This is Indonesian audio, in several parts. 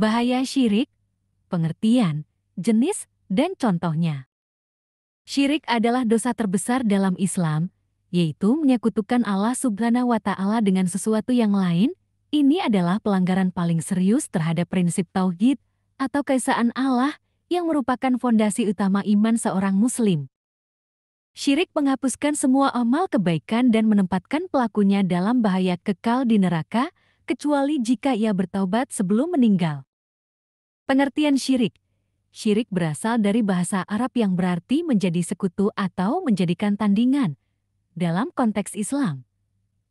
Bahaya syirik, pengertian, jenis, dan contohnya. Syirik adalah dosa terbesar dalam Islam, yaitu menyekutukan Allah Subhanahu wa Ta'ala dengan sesuatu yang lain. Ini adalah pelanggaran paling serius terhadap prinsip tauhid atau keesaan Allah yang merupakan fondasi utama iman seorang Muslim. Syirik menghapuskan semua amal kebaikan dan menempatkan pelakunya dalam bahaya kekal di neraka, kecuali jika ia bertaubat sebelum meninggal. Pengertian syirik. Syirik berasal dari bahasa Arab yang berarti menjadi sekutu atau menjadikan tandingan. Dalam konteks Islam,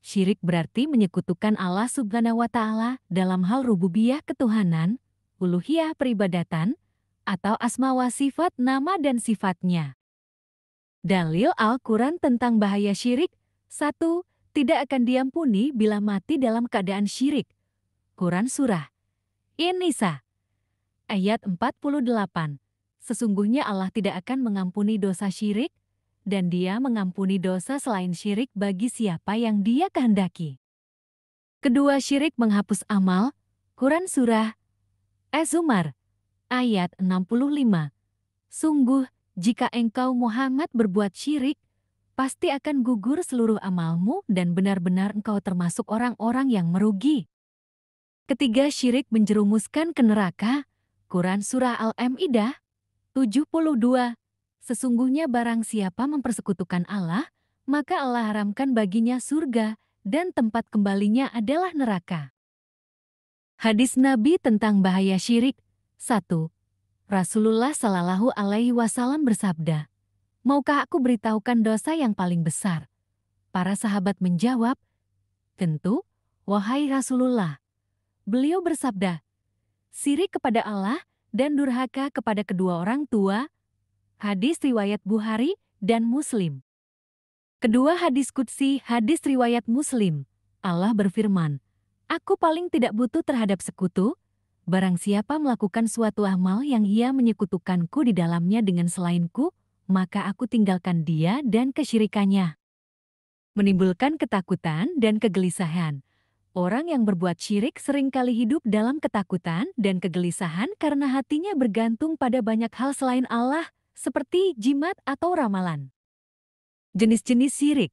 syirik berarti menyekutukan Allah Subhanahu wa Ta'ala dalam hal rububiyah ketuhanan, uluhiyah peribadatan, atau asma wa sifat nama dan sifatnya. Dalil Al-Quran tentang bahaya syirik. 1. Tidak akan diampuni bila mati dalam keadaan syirik. Quran Surah In-Nisa ayat 48. Sesungguhnya Allah tidak akan mengampuni dosa syirik, dan Dia mengampuni dosa selain syirik bagi siapa yang Dia kehendaki. Kedua, syirik menghapus amal. Quran Surah Az-Zumar ayat 65. Sungguh, jika engkau Muhammad berbuat syirik, pasti akan gugur seluruh amalmu dan benar-benar engkau termasuk orang-orang yang merugi. Ketiga, syirik menjerumuskan ke neraka. Quran Surah Al-Ma'idah 72. Sesungguhnya barang siapa mempersekutukan Allah, maka Allah haramkan baginya surga dan tempat kembalinya adalah neraka. Hadis Nabi tentang bahaya syirik. 1. Rasulullah Shallallahu Alaihi Wasallam bersabda, "Maukah aku beritahukan dosa yang paling besar?" Para sahabat menjawab, "Tentu, wahai Rasulullah." Beliau bersabda, "Syirik kepada Allah dan durhaka kepada kedua orang tua." Hadis riwayat Bukhari dan Muslim. Kedua hadis qudsi, hadis riwayat Muslim. Allah berfirman, "Aku paling tidak butuh terhadap sekutu. Barang siapa melakukan suatu amal yang ia menyekutukanku di dalamnya dengan selainku, maka aku tinggalkan dia dan kesyirikannya." Menimbulkan ketakutan dan kegelisahan. Orang yang berbuat syirik seringkali hidup dalam ketakutan dan kegelisahan karena hatinya bergantung pada banyak hal selain Allah, seperti jimat atau ramalan. Jenis-jenis syirik.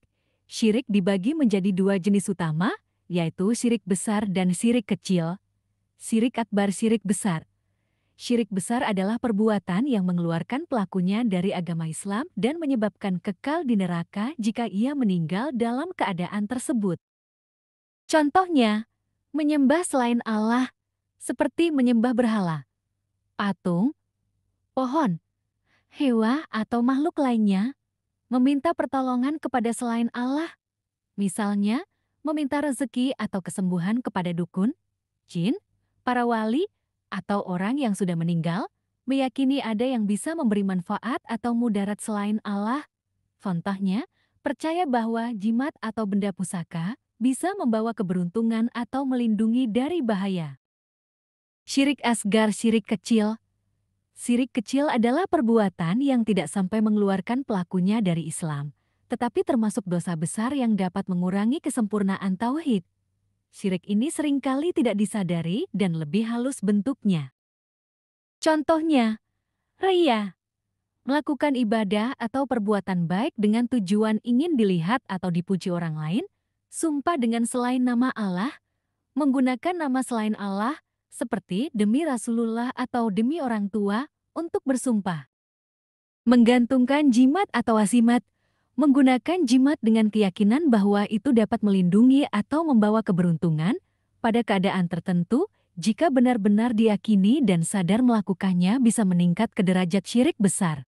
Syirik dibagi menjadi dua jenis utama, yaitu syirik besar dan syirik kecil. Syirik akbar, syirik besar. Syirik besar adalah perbuatan yang mengeluarkan pelakunya dari agama Islam dan menyebabkan kekal di neraka jika ia meninggal dalam keadaan tersebut. Contohnya, menyembah selain Allah, seperti menyembah berhala, patung, pohon, hewan atau makhluk lainnya, meminta pertolongan kepada selain Allah, misalnya meminta rezeki atau kesembuhan kepada dukun, jin, para wali, atau orang yang sudah meninggal, meyakini ada yang bisa memberi manfaat atau mudarat selain Allah. Contohnya, percaya bahwa jimat atau benda pusaka bisa membawa keberuntungan atau melindungi dari bahaya. Syirik asgar, syirik kecil. Syirik kecil adalah perbuatan yang tidak sampai mengeluarkan pelakunya dari Islam, tetapi termasuk dosa besar yang dapat mengurangi kesempurnaan tauhid. Syirik ini seringkali tidak disadari dan lebih halus bentuknya. Contohnya, riya. Melakukan ibadah atau perbuatan baik dengan tujuan ingin dilihat atau dipuji orang lain, sumpah dengan selain nama Allah, menggunakan nama selain Allah, seperti demi Rasulullah atau demi orang tua, untuk bersumpah. Menggantungkan jimat atau wasimat, menggunakan jimat dengan keyakinan bahwa itu dapat melindungi atau membawa keberuntungan, pada keadaan tertentu, jika benar-benar diyakini dan sadar melakukannya bisa meningkat ke derajat syirik besar.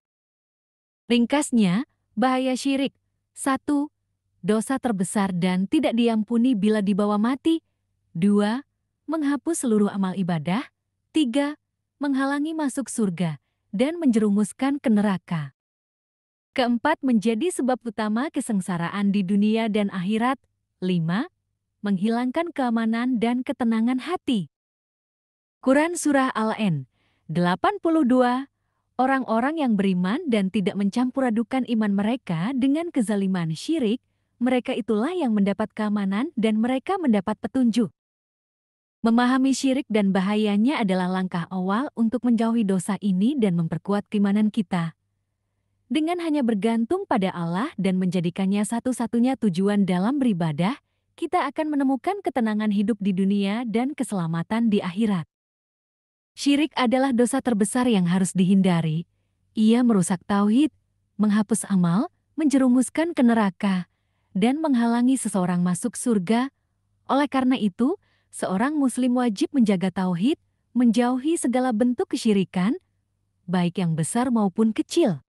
Ringkasnya, bahaya syirik. 1. Dosa terbesar dan tidak diampuni bila dibawa mati. 2. Menghapus seluruh amal ibadah. 3. Menghalangi masuk surga dan menjerumuskan ke neraka. Keempat, menjadi sebab utama kesengsaraan di dunia dan akhirat. 5. Menghilangkan keamanan dan ketenangan hati. Quran Surah Al-An 82. Orang-orang yang beriman dan tidak mencampur-adukan iman mereka dengan kezaliman syirik, mereka itulah yang mendapat keamanan dan mereka mendapat petunjuk. Memahami syirik dan bahayanya adalah langkah awal untuk menjauhi dosa ini dan memperkuat keimanan kita. Dengan hanya bergantung pada Allah dan menjadikannya satu-satunya tujuan dalam beribadah, kita akan menemukan ketenangan hidup di dunia dan keselamatan di akhirat. Syirik adalah dosa terbesar yang harus dihindari. Ia merusak tauhid, menghapus amal, menjerumuskan ke neraka, dan menghalangi seseorang masuk surga. Oleh karena itu, seorang muslim wajib menjaga tauhid, menjauhi segala bentuk kesyirikan, baik yang besar maupun kecil.